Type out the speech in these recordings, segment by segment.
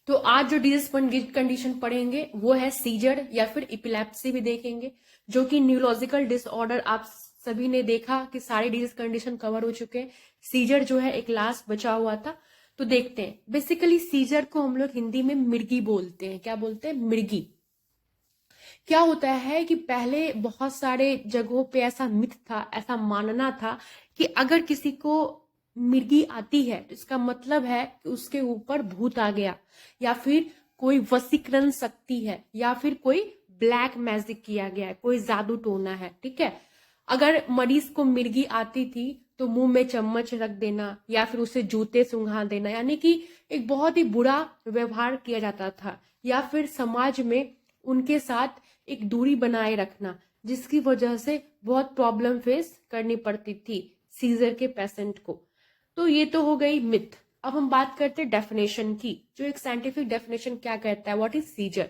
तो आज जो डिजीज कंडीशन पढ़ेंगे वो है सीजर या फिर इपिलेप्सी भी देखेंगे, जो कि न्यूरोलॉजिकल डिसऑर्डर आप सभी ने देखा कि सारे डिजीज कंडीशन कवर हो चुके हैं। सीजर जो है एक लास्ट बचा हुआ था, तो देखते हैं। बेसिकली सीजर को हम लोग हिंदी में मिर्गी बोलते हैं। क्या बोलते हैं? मिर्गी। क्या होता है कि पहले बहुत सारे जगहों पे ऐसा मिथ था, ऐसा मानना था कि अगर किसी को मिर्गी आती है तो इसका मतलब है कि उसके ऊपर भूत आ गया, या फिर कोई वशीकरण शक्ति है, या फिर कोई ब्लैक मैजिक किया गया है, कोई जादू टोना है। ठीक है। अगर मरीज को मिर्गी आती थी तो मुंह में चम्मच रख देना या फिर उसे जूते सूंघा देना, यानी कि एक बहुत ही बुरा व्यवहार किया जाता था, या फिर समाज में उनके साथ एक दूरी बनाए रखना, जिसकी वजह से बहुत प्रॉब्लम फेस करनी पड़ती थी सीजर के पेशेंट को। तो ये तो हो गई मिथ। अब हम बात करते हैं डेफिनेशन की, जो एक साइंटिफिक डेफिनेशन क्या कहता है, व्हाट इज सीजर।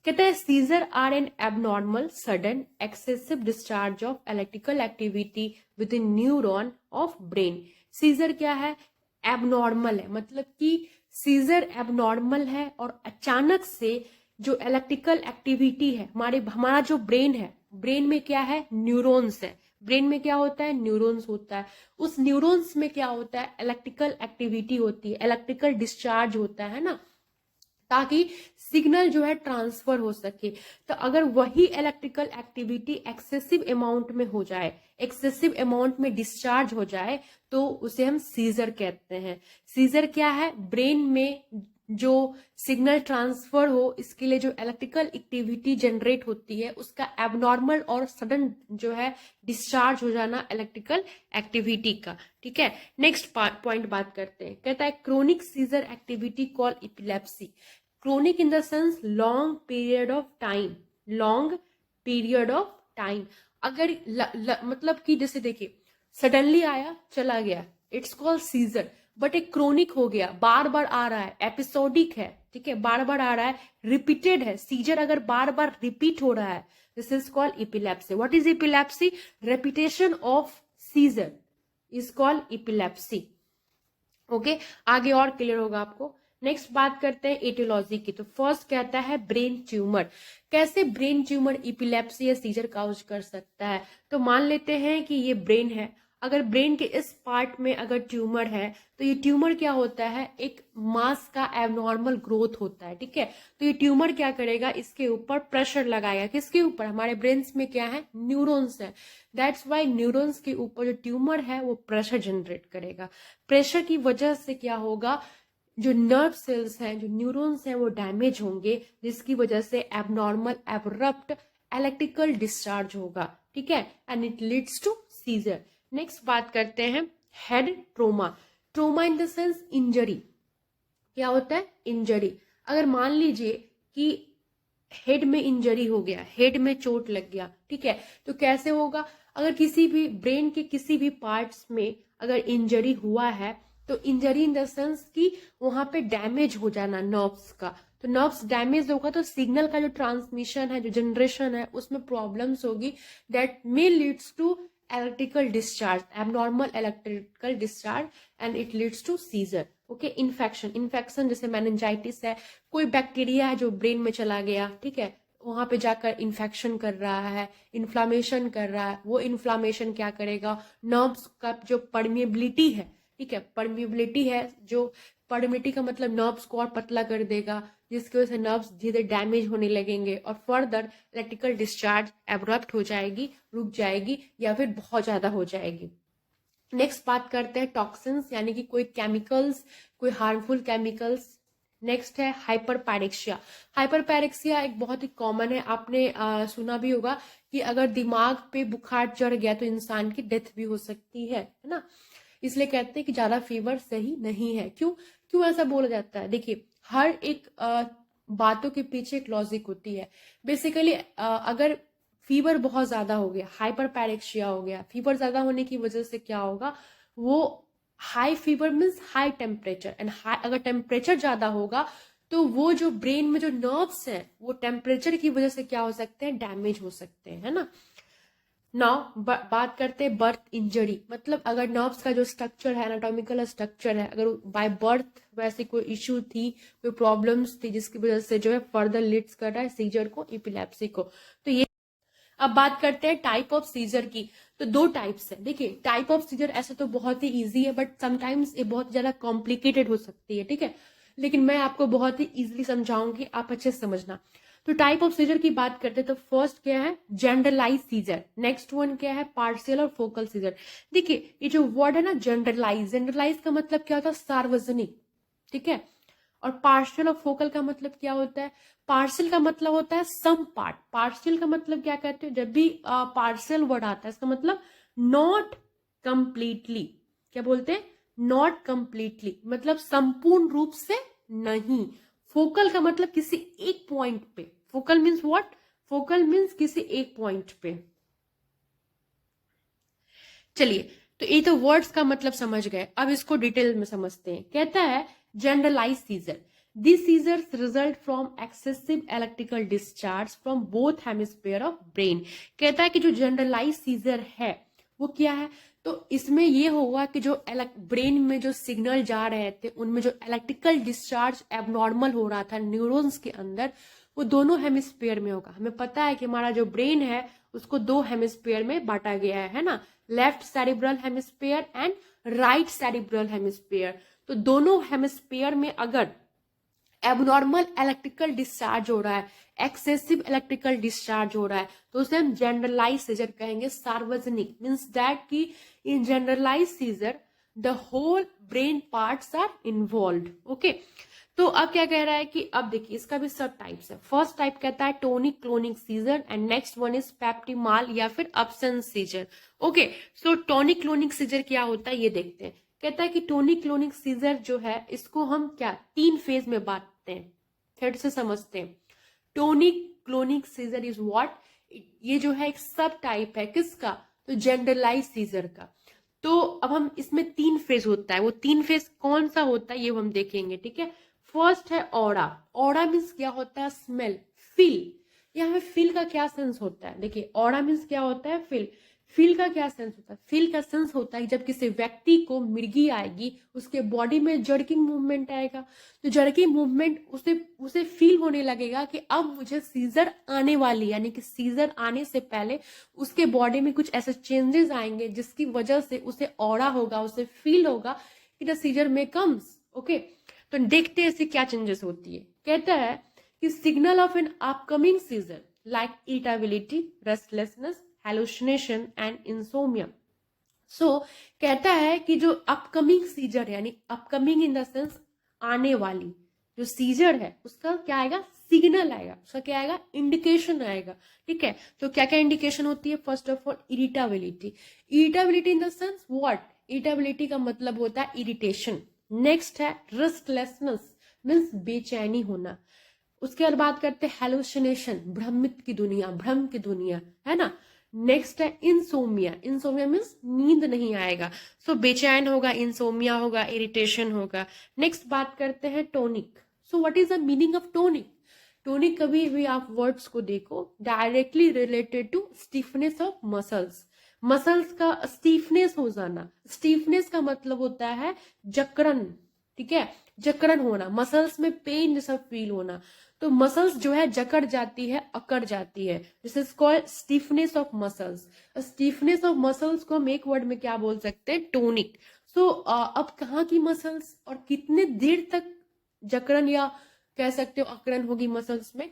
कहता है seizure are an abnormal sudden excessive discharge of electrical activity within neuron of brain. Seizure क्या है? एबनॉर्मल है, मतलब कि सीजर एबनॉर्मल है और अचानक से जो इलेक्ट्रिकल एक्टिविटी है, हमारा जो ब्रेन है, ब्रेन में क्या है? न्यूरॉन्स है। ब्रेन में क्या होता है? न्यूरॉन्स होता है। उस न्यूरॉन्स में क्या होता है? इलेक्ट्रिकल एक्टिविटी होती है, इलेक्ट्रिकल डिस्चार्ज होता है ना, ताकि सिग्नल जो है ट्रांसफर हो सके। तो अगर वही इलेक्ट्रिकल एक्टिविटी एक्सेसिव अमाउंट में हो जाए, एक्सेसिव अमाउंट में डिस्चार्ज हो जाए, तो उसे हम सीजर कहते हैं। सीजर क्या है? ब्रेन में जो सिग्नल ट्रांसफर हो, इसके लिए जो इलेक्ट्रिकल एक्टिविटी जनरेट होती है, उसका एबनॉर्मल और सडन जो है डिस्चार्ज हो जाना इलेक्ट्रिकल एक्टिविटी का। ठीक है। नेक्स्ट पॉइंट बात करते हैं। कहता है chronic seizure activity call epilepsy. Chronic in the sense long period of time, long period of time. अगर मतलब कि जैसे देखिए सडनली आया चला गया, इट्स कॉल्ड सीजर। बट एक क्रोनिक हो गया, बार बार आ रहा है, एपिसोडिक है, ठीक है, बार बार आ रहा है, रिपीटेड है। सीजर अगर बार बार रिपीट हो रहा है, this is called epilepsy. What is epilepsy? Repetition of seizure is called epilepsy. Okay, आगे और क्लियर होगा आपको। नेक्स्ट बात करते हैं एटियोलॉजी की। तो फर्स्ट कहता है ब्रेन ट्यूमर। कैसे ब्रेन ट्यूमर इपिलेप्सी या सीजर काउज कर सकता है? तो मान लेते हैं कि ये ब्रेन है, अगर ब्रेन के इस पार्ट में अगर ट्यूमर है, तो ये ट्यूमर क्या होता है? एक मास का एबनॉर्मल ग्रोथ होता है। ठीक है। तो ये ट्यूमर क्या करेगा? इसके ऊपर प्रेशर लगाएगा। किसके ऊपर? हमारे ब्रेन में क्या है? न्यूरॉन्स है। दैट्स वाई न्यूरॉन्स के ऊपर जो ट्यूमर है वो प्रेशर जनरेट करेगा। प्रेशर की वजह से क्या होगा? जो नर्व सेल्स हैं, जो न्यूरॉन्स हैं, वो डैमेज होंगे, जिसकी वजह से एबनॉर्मल एब्रप्ट इलेक्ट्रिकल डिस्चार्ज होगा। ठीक है। And it leads to seizure. Next बात करते हैं head trauma. Trauma in the sense injury. क्या होता है? इंजरी। अगर मान लीजिए कि हेड में इंजरी हो गया, हेड में चोट लग गया, ठीक है, तो कैसे होगा? अगर किसी भी ब्रेन के किसी भी पार्ट्स में अगर इंजरी हुआ है, तो इंजरी इन द सेंस कि वहां पे डैमेज हो जाना नर्व्स का, तो नर्व्स डैमेज होगा तो सिग्नल का जो ट्रांसमिशन है, जो जनरेशन है, उसमें प्रॉब्लम्स होगी। That may leads to electrical discharge, abnormal electrical discharge, and it leads to seizure. Okay. Infection, infection जैसे मेनिंजाइटिस है, कोई बैक्टीरिया है जो ब्रेन में चला गया, ठीक है, वहां पे जाकर इन्फेक्शन कर रहा है, इन्फ्लामेशन कर रहा है। वो इन्फ्लामेशन क्या करेगा? नर्व्स का जो परमिएबिलिटी है, ठीक है, परमिएबिलिटी है, जो परमिएबिलिटी का मतलब नर्व्स को और पतला कर देगा, जिसकी वजह से नर्व्स धीरे डैमेज होने लगेंगे और फर्दर इलेक्ट्रिकल डिस्चार्ज एब्रप्ट हो जाएगी, रुक जाएगी, या फिर बहुत ज्यादा हो जाएगी। नेक्स्ट बात करते हैं टॉक्सिन्स, यानी कि कोई केमिकल्स, कोई हार्मफुल केमिकल्स। नेक्स्ट है हाइपर पैरेक्सिया। हाइपर पैरेक्सिया एक बहुत ही कॉमन है, आपने सुना भी होगा कि अगर दिमाग पे बुखार चढ़ गया तो इंसान की डेथ भी हो सकती है ना। इसलिए कहते हैं कि ज्यादा फीवर सही नहीं है। क्यों क्यों ऐसा बोला जाता है? देखिए, हर एक बातों के पीछे एक लॉजिक होती है। बेसिकली अगर फीवर बहुत ज्यादा हो गया, हाइपर पैरेक्सिया हो गया, फीवर ज्यादा होने की वजह से क्या होगा? वो high fever means high temperature, and अगर टेम्परेचर ज्यादा होगा तो वो जो ब्रेन में जो नर्व्स हैं, वो टेम्परेचर की वजह से क्या हो सकते हैं? डैमेज हो सकते हैं, है ना। नाउ बात करते हैं बर्थ इंजरी, मतलब अगर नर्व्स का जो स्ट्रक्चर है, एनाटॉमिकल स्ट्रक्चर है, अगर बाय बर्थ वैसे कोई इश्यू थी, कोई प्रॉब्लम्स थी जिसकी वजह से जो है फर्दर लीड्स कर रहा है सीजर को, इपिलेप्सी को, तो ये। अब बात करते हैं टाइप ऑफ सीजर की। तो दो टाइप्स है। देखिए टाइप ऑफ सीजर ऐसे तो बहुत ही इजी है, बट समटाइम्स ये बहुत ज्यादा कॉम्प्लिकेटेड हो सकती है, ठीक है, लेकिन मैं आपको बहुत ही इजीली समझाऊंगी, आप अच्छे से समझना। तो टाइप ऑफ सीजर की बात करते हैं तो फर्स्ट क्या है, जनरलाइज सीजर। नेक्स्ट वन क्या है, पार्शियल और फोकल सीजर। देखिए ये जो वर्ड है ना जनरलाइज, जनरलाइज का मतलब क्या होता है, सार्वजनिक, ठीक है। और पार्शियल और फोकल का मतलब क्या होता है, पार्शियल का मतलब होता है सम पार्ट। पार्शियल का मतलब क्या कहते हो, जब भी पार्शियल वर्ड आता है इसका मतलब नॉट कंप्लीटली, क्या बोलते हैं, नॉट कंप्लीटली, मतलब संपूर्ण रूप से नहीं। फोकल का मतलब किसी एक पॉइंट पे, focal means what, focal means किसी एक पॉइंट पे। चलिए, तो ये तो वर्ड्स का मतलब समझ गए, अब इसको डिटेल में समझते हैं। कहता है generalise seizure, this seizures result from excessive electrical discharge from both hemisphere of brain. कहता है कि जो जनरलाइज सीजर है वो क्या है, तो इसमें ये होगा कि जो ब्रेन में जो सिग्नल जा रहे थे उनमें जो इलेक्ट्रिकल डिस्चार्ज एबनॉर्मल हो रहा था न्यूरॉन्स के अंदर, वो दोनों हेमिस्फीयर में होगा। हमें पता है कि हमारा जो ब्रेन है उसको दो हेमिस्फीयर में बांटा गया है ना, left cerebral hemisphere and right cerebral hemisphere. तो दोनों हेमिस्फीयर में अगर एबनॉर्मल इलेक्ट्रिकल डिस्चार्ज हो रहा है, एक्सेसिव इलेक्ट्रिकल डिस्चार्ज हो रहा है, तो उसे हम जनरलाइज सीजर कहेंगे, सार्वजनिक। मीन्स दैट कि in generalize seizure the whole brain parts are involve. Okay, तो अब क्या कह रहा है कि अब देखिए इसका भी सब टाइप्स है। फर्स्ट टाइप कहता है tonic clonic seizure and next one is petit mal या फिर absence seizure. Okay, so tonic clonic seizure क्या होता है ये देखते हैं। कहता है कि टोनिक क्लोनिक सीजर जो है इसको हम क्या तीन फेज में बांटते हैं, फिर से समझते हैं। Tonic clonic scissor is what, ये जो है एक सब टाइप है किसका, तो जनरलाइज सीजर का। तो अब हम इसमें तीन फेज होता है, वो तीन फेज कौन सा होता है ये हम देखेंगे, ठीक है। फर्स्ट है ऑरा। ऑरा मीन्स क्या होता है, स्मेल, फील। यहाँ पे फील का क्या सेंस होता है, देखिए ऑरा मीन्स क्या होता है, फील। फील का क्या सेंस होता है, फील का सेंस होता है जब किसी व्यक्ति को मिर्गी आएगी उसके बॉडी में जर्किंग मूवमेंट आएगा, तो जर्किंग मूवमेंट उसे उसे फील होने लगेगा कि अब मुझे सीजर आने वाली, यानी कि सीजर आने से पहले उसके बॉडी में कुछ ऐसे चेंजेस आएंगे जिसकी वजह से उसे ऑरा होगा, उसे फील होगा कि द सीजर में कम्स। ओके, तो देखते हैं इससे क्या चेंजेस होती है। कहता है कि signal of an upcoming seizure like irritability, restlessness, hallucination and insomnia. So कहता है कि जो अपकमिंग सीजर यानी अपकमिंग इन द सेंस आने वाली जो सीजर है उसका क्या आएगा, सिग्नल आएगा, उसका क्या आएगा, इंडिकेशन आएगा, ठीक है। तो क्या क्या इंडिकेशन होती है, first of all irritability. Irritability in the sense what, irritability का मतलब होता है इरिटेशन। नेक्स्ट है रेस्टलेसनेस, मीन्स बेचैनी होना। उसके बाद बात करते हैं हेलुसिनेशन, भ्रमित की दुनिया, भ्रम की दुनिया, है ना। नेक्स्ट है इंसोमिया, इंसोमिया मीन्स नींद नहीं आएगा, सो बेचैन होगा, इंसोमिया होगा, इरिटेशन होगा। नेक्स्ट बात करते हैं tonic. So what is the meaning of tonic, tonic कभी भी आप वर्ड्स को देखो directly related to stiffness of muscles, muscles का स्टीफनेस हो जाना। स्टीफनेस का मतलब होता है जकड़न, ठीक है, जकड़न होना, मसल्स में पेन जैसा फील होना। तो मसल्स जो है जकड़ जाती है, अकड़ जाती है, this is called stiffness of muscles. Stiffness of muscles को हम एक वर्ड में क्या बोल सकते हैं, टोनिक। सो अब कहाँ की मसल्स और कितने देर तक जकड़न या कह सकते हो अकड़न होगी मसल्स में।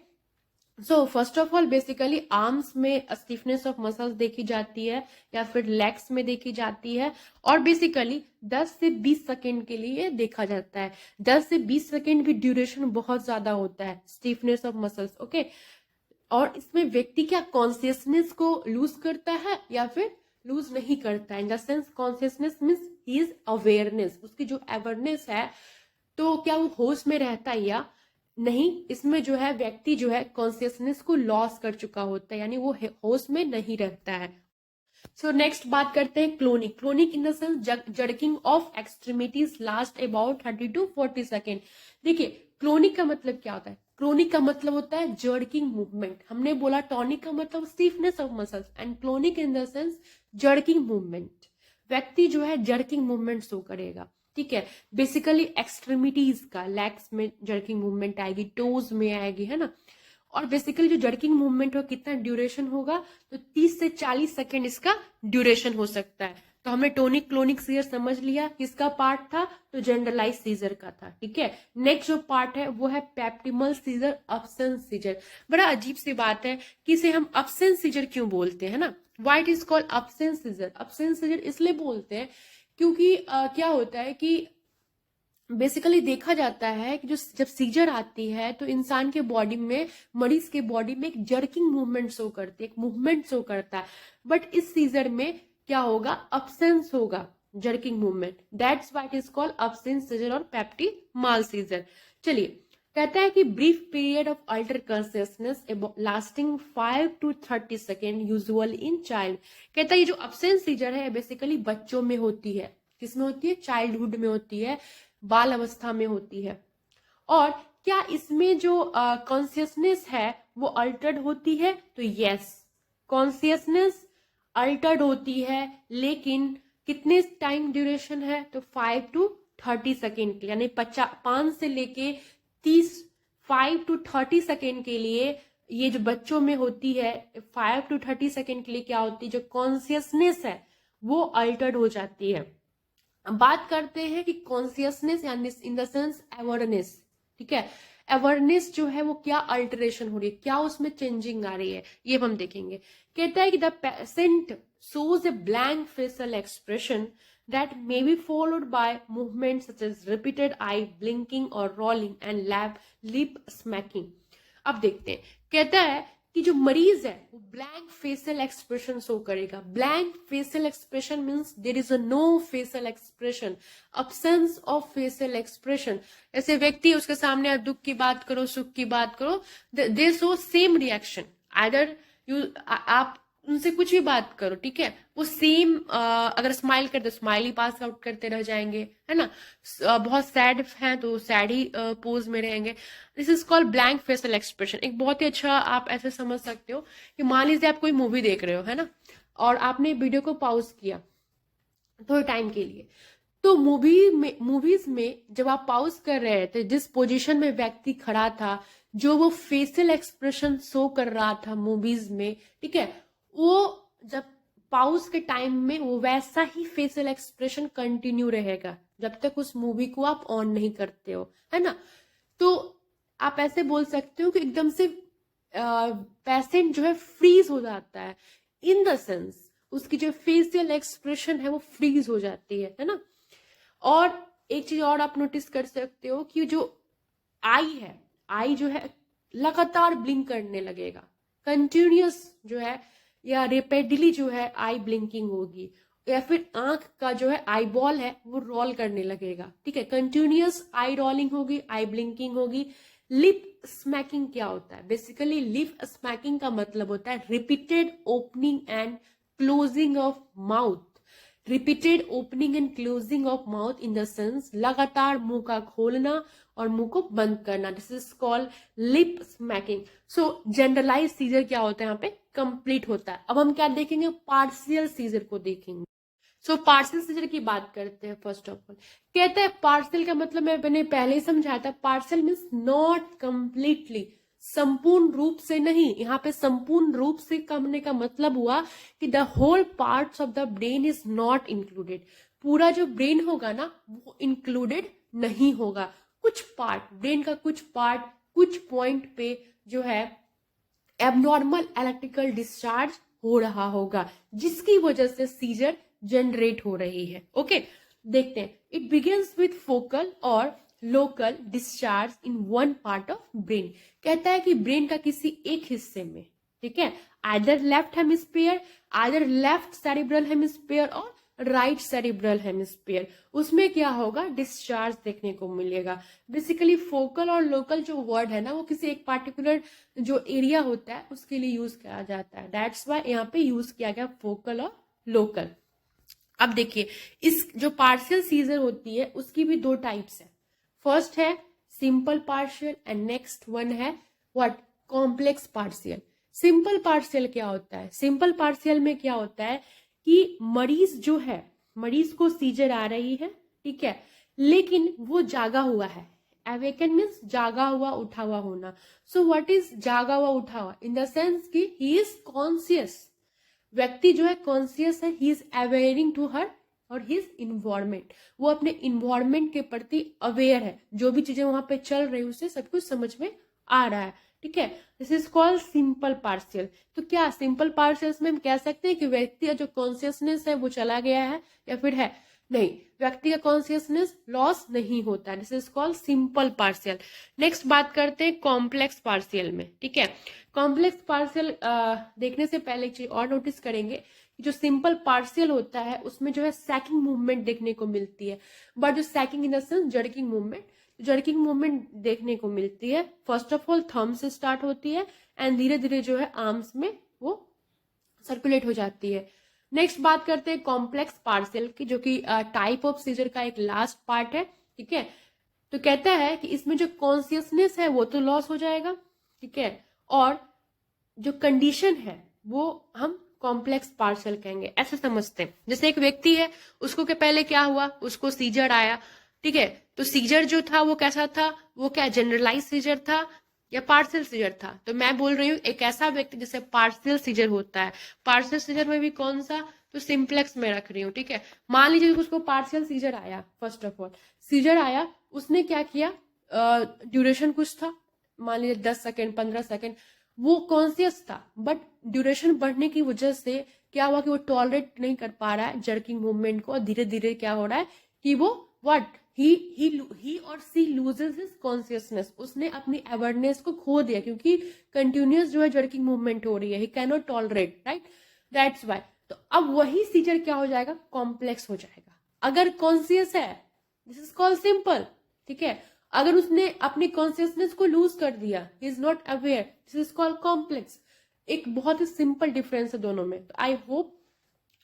So first of all basically arms में स्टिफनेस ऑफ मसल्स देखी जाती है या फिर लेग्स में देखी जाती है, और बेसिकली 10 से 20 सेकेंड के लिए देखा जाता है। 10 से 20 सेकेंड भी ड्यूरेशन बहुत ज्यादा होता है स्टिफनेस ऑफ मसल्स। ओके, और इसमें व्यक्ति क्या कॉन्सियसनेस को लूज करता है या फिर लूज नहीं करता है, इन the sense consciousness means his awareness, उसकी जो अवेयरनेस है तो क्या वो होश में रहता है या नहीं। इसमें जो है व्यक्ति जो है कॉन्सियसनेस को लॉस कर चुका होता है, यानी वो होश में नहीं रहता है। सो नेक्स्ट बात करते हैं clonic. Clonic in the sense jerking of extremities last about 30 to 40 second. देखिए क्लोनिक का मतलब क्या होता है, क्रोनिक का मतलब होता है जर्किंग मूवमेंट। हमने बोला टॉनिक का मतलब stiffness of muscles, and clonic in the sense jerking movement. व्यक्ति जो है जर्किंग मूवमेंट शो करेगा, ठीक है। बेसिकली एक्सट्रीमिटीज का, लेग्स में जर्किंग मूवमेंट आएगी, टोज में आएगी, है ना। और बेसिकली जो जर्किंग मूवमेंट हो कितना ड्यूरेशन होगा, तो 30 से 40 सेकेंड इसका ड्यूरेशन हो सकता है। तो हमने टोनिक क्लोनिक सीजर समझ लिया, किसका पार्ट था, तो जनरलाइज सीजर का था, ठीक है। नेक्स्ट जो पार्ट है वो है पेप्टिमल सीजर, अब्सेंस सीजर। बड़ा अजीब सी बात है कि इसे हम अब्सेंस सीजर क्यों बोलते हैं ना, why it is called absence seizure. Absence seizure इसलिए बोलते हैं क्योंकि क्या होता है कि बेसिकली देखा जाता है कि जो जब सीजर आती है तो इंसान के बॉडी में, मरीज के बॉडी में एक जर्किंग मूवमेंट शो करती है, एक मूवमेंट शो करता है। बट इस सीजर में क्या होगा, अब्सेंस होगा jerking movement, that's why it is called absence seizure और पेप्टिमल सीजर। चलिए, कहता है कि brief period of alter consciousness lasting 5 to 30 second usual in child. कहता है ये जो अब्सेंस सीजर है बेसिकली बच्चों में होती है। किसमें होती है, चाइल्डहुड में होती है, बाल अवस्था में होती है। और क्या इसमें जो कॉन्शियसनेस है वो अल्टर्ड होती है, तो यस, कॉन्शियसनेस अल्टर्ड होती है, लेकिन कितने टाइम ड्यूरेशन है, तो 5 to 30 सेकेंड के, यानी 5 से लेके 30, 5 to 30 सेकेंड के लिए ये जो बच्चों में होती है, 5 to 30 सेकेंड के लिए क्या होती है, जो कॉन्शियसनेस है वो अल्टर्ड हो जाती है। बात करते हैं कि कॉन्शियसनेस यानी इन द सेंस अवेयरनेस, ठीक है। अवेयरनेस जो है वो क्या अल्टरेशन हो रही है, क्या उसमें चेंजिंग आ रही है, ये हम देखेंगे। कहता है कि the patient shows a blank facial expression that may be followed by movements such as repeated eye blinking or rolling and lip smacking। अब देखते हैं, कहता है कि जो मरीज है वो ब्लैंक फेशियल एक्सप्रेशन शो करेगा। Blank facial expression means there is a no facial expression, absence of facial expression. ऐसे व्यक्ति उसके सामने आप दुख की बात करो, सुख की बात करो, दे शो सेम रिएक्शन। आइदर आप उनसे कुछ भी बात करो, ठीक है, वो सेम, अगर स्माइल करते स्माइल ही पास आउट करते रह जाएंगे, है ना। बहुत सैड हैं तो सैड ही पोज में रहेंगे। This is called blank facial expression. एक बहुत ही अच्छा आप ऐसे समझ सकते हो कि मान लीजिए आप कोई मूवी देख रहे हो, है ना, और आपने वीडियो को पॉज किया थोड़े टाइम के लिए, तो मूवीज में जब आप पॉज कर रहे थे, जिस पोजीशन में व्यक्ति खड़ा था, जो वो फेशियल एक्सप्रेशन शो कर रहा था मूवीज में, ठीक है, वो जब पॉज के टाइम में वो वैसा ही फेशियल एक्सप्रेशन कंटिन्यू रहेगा जब तक उस मूवी को आप ऑन नहीं करते हो, है ना। तो आप ऐसे बोल सकते हो कि एकदम से पेशेंट जो है फ्रीज हो जाता है, इन द सेंस उसकी जो फेशियल एक्सप्रेशन है वो फ्रीज हो जाती है ना। और एक चीज और आप नोटिस कर सकते हो कि जो आई है, आई जो है लगातार ब्लिंक करने लगेगा, कंटिन्यूअस जो है, या रिपीटली जो है आई ब्लिंकिंग होगी, या फिर आंख का जो है आई बॉल है वो रोल करने लगेगा, ठीक है, कंटिन्यूअस आई रोलिंग होगी, आई ब्लिंकिंग होगी। लिप स्मैकिंग क्या होता है, बेसिकली लिप स्मैकिंग का मतलब होता है repeated opening and closing of mouth. Repeated opening and closing of mouth in the sense लगातार मुंह का खोलना और मुंह को बंद करना, this is called lip smacking. So generalise seizure क्या होता है, यहाँ पे कंप्लीट होता है। अब हम क्या देखेंगे, पार्शियल सीजर को देखेंगे। सो पार्शियल सीजर की बात करते हैं। फर्स्ट ऑफ ऑल कहते हैं पार्शियल का मतलब मैंने पहले ही समझाया था, पार्शियल मीन्स नॉट कंप्लीटली, संपूर्ण रूप से नहीं। यहाँ पे संपूर्ण रूप से कहने का मतलब हुआ कि the whole parts of the brain is not included. पूरा जो ब्रेन होगा ना वो इंक्लूडेड नहीं होगा, कुछ पार्ट, ब्रेन का कुछ पार्ट कुछ पॉइंट पे जो है एबनॉर्मल इलेक्ट्रिकल डिस्चार्ज हो रहा होगा, जिसकी वजह से सीजर जनरेट हो रही है। ओके, देखते हैं। इट बिगिंस विथ फोकल और local discharge in one part of brain. कहता है कि ब्रेन का किसी एक हिस्से में, ठीक है, either left hemisphere, either left cerebral hemisphere और राइट सेरिब्रल हेमिस्फीयर, उसमें क्या होगा, डिस्चार्ज देखने को मिलेगा। बेसिकली फोकल और लोकल जो वर्ड है ना वो किसी एक पार्टिकुलर जो एरिया होता है उसके लिए यूज किया जाता है, दैट्स वाई यहाँ पे यूज किया गया फोकल और लोकल। अब देखिए, इस जो पार्शियल सीजर होती है उसकी भी दो टाइप्स है। फर्स्ट है simple partial and next one है what, complex partial. Simple partial क्या होता है? सिंपल पार्शियल में क्या होता है कि मरीज जो है, मरीज को सीजर आ रही है, ठीक है, लेकिन वो जागा हुआ है। अवेकन मीन्स जागा हुआ, उठा हुआ होना। सो व्हाट इज जागा हुआ, उठा हुआ? इन द सेंस कि ही इज कॉन्शियस, व्यक्ति जो है कॉन्शियस है, he is awaring to her और हिज इन्वायरमेंट, वो अपने इन्वायरमेंट के प्रति अवेयर है, जो भी चीजें वहां पे चल रही है उसे सब कुछ समझ में आ रहा है, ठीक है। This is called simple partial. तो क्या सिंपल पार्शियल्स में हम कह सकते हैं कि व्यक्ति का जो कॉन्शियसनेस है वो चला गया है या फिर है? नहीं, व्यक्ति का कॉन्शियसनेस लॉस नहीं होता है। This is called simple partial. Next बात करते हैं कॉम्प्लेक्स पार्शियल में, ठीक है। कॉम्प्लेक्स पार्शियल देखने से पहले एक चीज और नोटिस करेंगे, जो सिंपल पार्शियल होता है उसमें जो है सैकिंग मूवमेंट देखने को मिलती है। बट जो सैकिंग in the sense jerking movement, jerking movement देखने को मिलती है। फर्स्ट ऑफ ऑल थंब से स्टार्ट होती है एंड धीरे धीरे जो है आर्म्स में वो सर्कुलेट हो जाती है। नेक्स्ट बात करते हैं कॉम्प्लेक्स पार्शियल की, जो कि टाइप ऑफ सीजर का एक लास्ट पार्ट है, ठीक है। तो कहता है कि इसमें जो कॉन्शियसनेस है वो तो लॉस हो जाएगा, ठीक है, और जो कंडीशन है वो हम कॉम्प्लेक्स पार्शियल कहेंगे, ऐसे समझते हैं। जैसे एक व्यक्ति है, उसको के पहले क्या हुआ, उसको सीजर आया, ठीक है। तो सीजर जो था वो कैसा था, वो क्या जनरलाइज सीजर था या पार्शियल सीजर था? तो मैं बोल रही हूँ एक ऐसा व्यक्ति जिसे पार्शियल सीजर होता है। पार्शियल सीजर में भी कौन सा, तो सिंप्लेक्स में रख रही हूँ, ठीक है। मान लीजिए उसको पार्शियल सीजर आया, फर्स्ट ऑफ ऑल सीजर आया, उसने क्या किया, ड्यूरेशन कुछ था, मान लीजिए 10 सेकेंड 15 सेकेंड, वो कॉन्शियस था, बट ड्यूरेशन बढ़ने की वजह से क्या हुआ कि वो टॉलरेट नहीं कर पा रहा है जर्किंग मूवमेंट को, और धीरे धीरे क्या हो रहा है कि वो व्हाट, ही और सी लूजेस हिज कॉन्शियसनेस, उसने अपनी अवेयरनेस को खो दिया, क्योंकि कंटिन्यूअस जो है जर्किंग मूवमेंट हो रही है, he can not tolerate, right, that's why. तो अब वही सीजर क्या हो जाएगा, कॉम्प्लेक्स हो जाएगा। अगर कॉन्शियस है, दिस इज कॉल्ड सिंपल, ठीक है। अगर उसने अपनी कॉन्शियसनेस को लूज कर दिया, he is not aware, this is called complex. एक बहुत ही सिंपल डिफरेंस है दोनों में। तो आई होप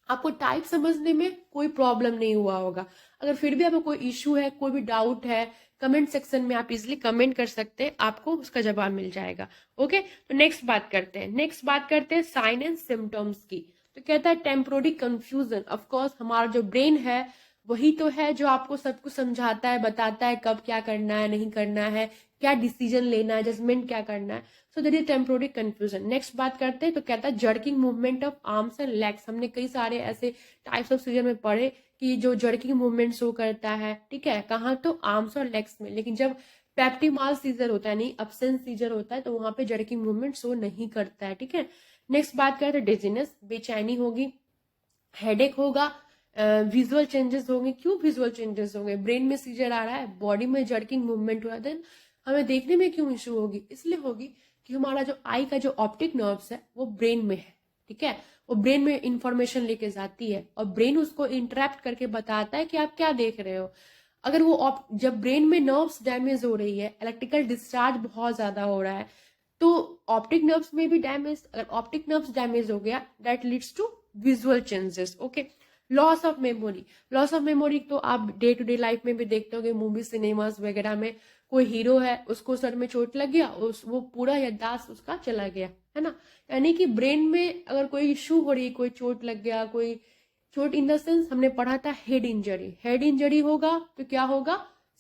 आपको टाइप समझने में कोई प्रॉब्लम नहीं हुआ होगा। अगर फिर भी आपको कोई इश्यू है, कोई भी डाउट है, कमेंट सेक्शन में आप इजिली कमेंट कर सकते हैं, आपको उसका जवाब मिल जाएगा। ओके, तो नेक्स्ट बात करते हैं साइन एंड सिम्टम्स की। तो कहता है टेम्पोररी कंफ्यूजन। ऑफ कोर्स हमारा जो ब्रेन है वही तो है जो आपको सब कुछ समझाता है, बताता है कब क्या करना है, नहीं करना है, क्या डिसीजन लेना है, जजमेंट क्या करना है। So there is temporary confusion. Next बात करते हैं, तो कहता है jerking movement of arms and legs. हमने कई सारे ऐसे टाइप्स ऑफ सीजर में पढ़े कि जो जर्किंग मूवमेंट शो करता है, ठीक है, कहाँ, तो आर्म्स और लेग्स में। लेकिन जब पेप्टिमाल सीजर होता है, नहीं अब्सेंस सीजर होता है, तो वहां पे जर्किंग मूवमेंट शो नहीं करता है, ठीक है। नेक्स्ट बात करते हैं डिजीनेस, बेचैनी होगी, हेडेक होगा, विजुअल चेंजेस होंगे। क्यों विजुअल चेंजेस होंगे? ब्रेन में सीजर आ रहा है, बॉडी में जर्किंग मूवमेंट हो रहा है, देन हमें देखने में क्यों इश्यू होगी? इसलिए होगी कि हमारा जो आई का जो ऑप्टिक नर्व्स है वो ब्रेन में है, ठीक है। वो ब्रेन में इंफॉर्मेशन लेके जाती है और ब्रेन उसको इंटरेक्ट करके बताता है कि आप क्या देख रहे हो। अगर वो जब ब्रेन में नर्व्स डैमेज हो रही है, इलेक्ट्रिकल डिस्चार्ज बहुत ज्यादा हो रहा है, तो ऑप्टिक नर्व्स में भी डैमेज, अगर ऑप्टिक नर्व्स डैमेज हो गया, that leads to visual changes. Okay, loss of memory. Loss of memory तो आप डे टू डे लाइफ में भी देखते होंगे, मूवी सिनेमास वगैरह में कोई हीरो है, उसको सर में चोट लग गया, वो पूरा याददाश्त उसका चला गया, है ना। यानी कि ब्रेन में अगर कोई इश्यू हो रही, कोई चोट लग गया, कोई चोट इन द सेंस हमने पढ़ा था हेड इंजरी, हेड इंजरी होगा तो क्या होगा,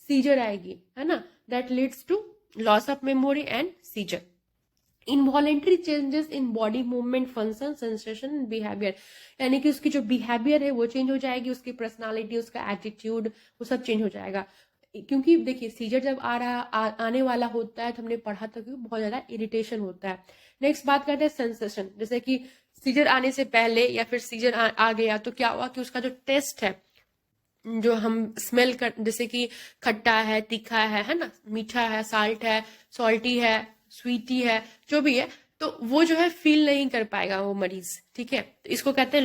सीजर आएगी, है ना, that leads to loss of memory and seizure. Involuntary changes in body movement, function, sensation, behaviour, यानी कि उसकी जो बिहेवियर है वो चेंज हो जाएगी, उसकी पर्सनालिटी, उसका एटीट्यूड, वो सब चेंज हो जाएगा। क्योंकि देखिए सीजर जब आने वाला होता है, तो हमने पढ़ा था कि बहुत ज्यादा इरिटेशन होता है। नेक्स्ट बात करते हैं सेंसेशन। जैसे कि सीजर आने से पहले या फिर सीजर आ गया तो क्या हुआ कि उसका जो टेस्ट है, जो हम स्मेल कर, जैसे कि खट्टा है, तीखा है ना, मीठा है, साल्ट है, सॉल्टी है, स्वीटी है, जो भी है, तो वो जो है फील नहीं कर पाएगा वो मरीज, ठीक है। तो इसको कहते हैं